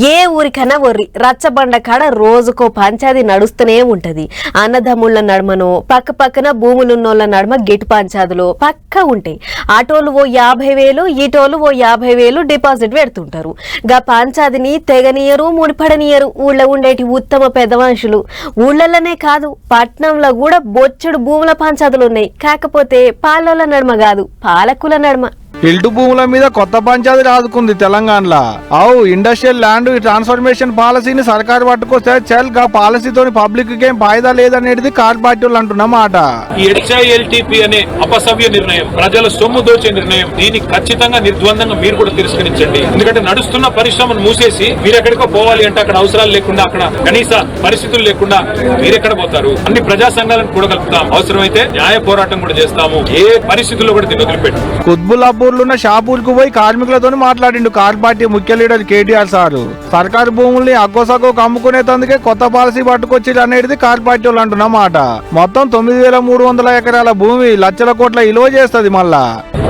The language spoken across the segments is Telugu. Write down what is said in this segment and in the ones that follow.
ఏ ఊరికైనా ఒర్రి రచ్చబండ కాడ రోజుకో పంచాది నడుస్తూనే ఉంటది. అన్నదమ్ముళ్ళ నడుమనో పక్క పక్కన భూములున్నోళ్ళ నడుమ గిట్టు పంచాదులో పక్క ఉంటాయి. ఆటోలు ఓ 50,000 ఈటోలు ఓ 50,000 డిపాజిట్ పెడుతుంటారు. గా పంచాదిని తెగనీయరు ముడిపడనీయరు ఊళ్ళో ఉండేటి ఉత్తమ పెద్ద మనుషులు. ఊళ్ళల్లోనే కాదు పట్నంలో కూడా బొచ్చెడు భూముల పంచాదులున్నాయి. కాకపోతే పాలోల నడుమ కాదు పాలకుల నడుమ. ఇల్టు భూముల మీద కొత్త పంచాయతీ రాదుకుంది తెలంగాణలో. ఇండస్ట్రియల్ ల్యాండ్ ట్రాన్స్ఫర్మేషన్ పాలసీని సర్కారు పట్టుకొస్తే చల్ గా పాలసీతోని పబ్లిక్ ఏం ఫాయిదా లేదనేది కార్ పార్టీలు అంటున్న మాట. ఈ హెచ్ఐఎల్టీపీ అనే అపసవ్య నిర్ణయం, ప్రజల సొమ్ము దోచే నిర్ణయం, దీన్ని ఖచ్చితంగా నిర్ద్వందంగా మీరు కూడా తిరస్కరించండి. ఎందుకంటే నడుస్తున్న పరిశ్రమను మూసేసి మీరెక్కడికో పోవాలి అంటే అక్కడ అవసరాలు లేకుండా, అక్కడ కనీస పరిస్థితులు లేకుండా మీరెక్కడ పోతారు? అన్ని ప్రజా సంఘాలను కూడా కలుపుతాం. అవసరమైతే న్యాయ పోరాటం కూడా చేస్తాము. ఏ పరిస్థితుల్లో కూడా దీన్ని వదిలిపెట్టు. కుత్బుల్లాపూర్లున్న షాపూర్కు పోయి కార్మికులతో మాట్లాడిండు కార్ పార్టీ ముఖ్య లీడర్ కేటీఆర్ సారు. సర్కారు భూముల్ని అగ్గోసగ్గోకు అమ్ముకునేందుకే కొత్త పాలసీ పట్టుకొచ్చి అనేది కార్ పార్టీ వాళ్ళు అంటున్న మాట. మొత్తం 9,300 ఎకరాల భూమి లక్షల కోట్ల విలువ చేస్తుంది. మళ్ళా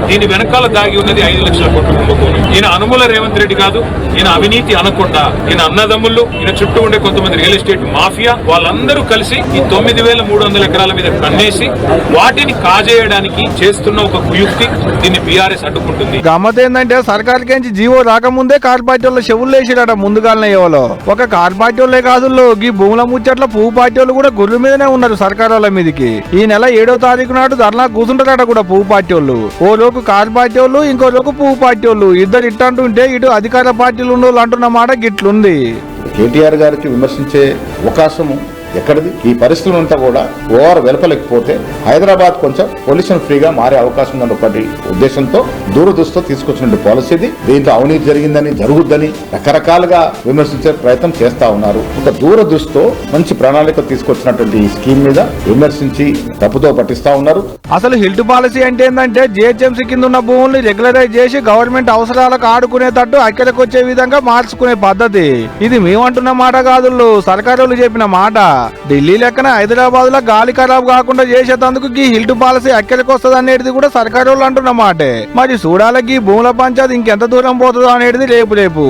దీని వెనకాల దాగి ఉన్నది 5 లక్షల కోట్ల కుంభకోణం. ఈయన అనుమూల రేవంత్ రెడ్డి కాదు, ఈయన అవినీతి అనకుండా ఈయన అన్నదమ్ముళ్ళు, ఈయన చుట్టూ ఉండే కొంతమంది రియల్ ఎస్టేట్ మాఫియా వాళ్ళందరూ కలిసి ఈ 9,300 ఎకరాల మీద కన్నేసి వాటిని కాజేయడానికి చేస్తున్న ఒక కుయుక్తి. దీన్ని బీఆర్ఎస్ అడ్డుకుంటుంది. గమ్మత్ ఏంటంటే సర్కార్కి జీవో రాకముందే కార్ పార్టీ వాళ్ళ చెవులు వేసిడట ముందుగానే. ఎవరో ఒక కార్ పార్టీ వాళ్ళే కాదు, ఈ భూముల ముచ్చట్ల పువ్వు పార్టీ వాళ్ళు కూడా గుర్రు మీదనే ఉన్నారు సర్కార్ వాళ్ళ మీదకి. ఈ నెల 7వ తారీఖు నాడు ధర్నా కూర్చుంటారట కూడా పువ్వు పార్టీ వాళ్ళు. ఓ రోజు కార్ పార్టీ వాళ్ళు, ఇంకో రోజు పువ్వు పార్టీ వాళ్ళు. ఇద్దరు ఇట్టంటుంటే ఇటు అధికార పార్టీలు ఉన్నోళ్ళు అంటున్న మాట గిట్లుంది. కేటీఆర్ గారికి విమర్శించే అవకాశము ఎక్కడిది? ఈ పరిస్థితులు అంతా కూడా ఓవర్ వెలపలేకపోతే హైదరాబాద్ కొంచెం పొల్యూషన్ ఫ్రీగా మారే అవకాశం ఉందని ఒకటి ఉద్దేశంతో దూరదృష్టితో తీసుకొచ్చిన పాలసీది. దీంట్లో అవినీతి జరిగిందని జరుగుద్దని రకరకాలుగా విమర్శించే ప్రయత్నం చేస్తా ఉన్నారు. ఒక దూరదృష్టితో మంచి ప్రణాళిక తీసుకొచ్చినటువంటి ఈ స్కీమ్ మీద విమర్శించి తప్పుతో పట్టిస్తా ఉన్నారు. అసలు హిల్ట్ పాలసీ అంటే ఏంటంటే జిహెచ్ఎంసీ కింద ఉన్న భూముల్ని రెగ్యులరైజ్ చేసి గవర్నమెంట్ అవసరాలకు ఆడుకునేటట్టు అక్కడికి వచ్చే విధంగా మార్చుకునే పద్ధతి. ఇది మేమంటున్న మాట కాదు, సర్కారు చెప్పిన మాట. ఢిల్లీ లెక్కన హైదరాబాద్ లో గాలి ఖరాబ్ కాకుండా చేసేందుకు ఈ హిల్ట్ పాలసీ ఎక్కడికి వస్తుంది అనేది కూడా సర్కారు అంటున్న మాటే. మరి చూడాలకి భూముల పంచాయతీ ఇంకెంత దూరం పోతుందో అనేది రేపు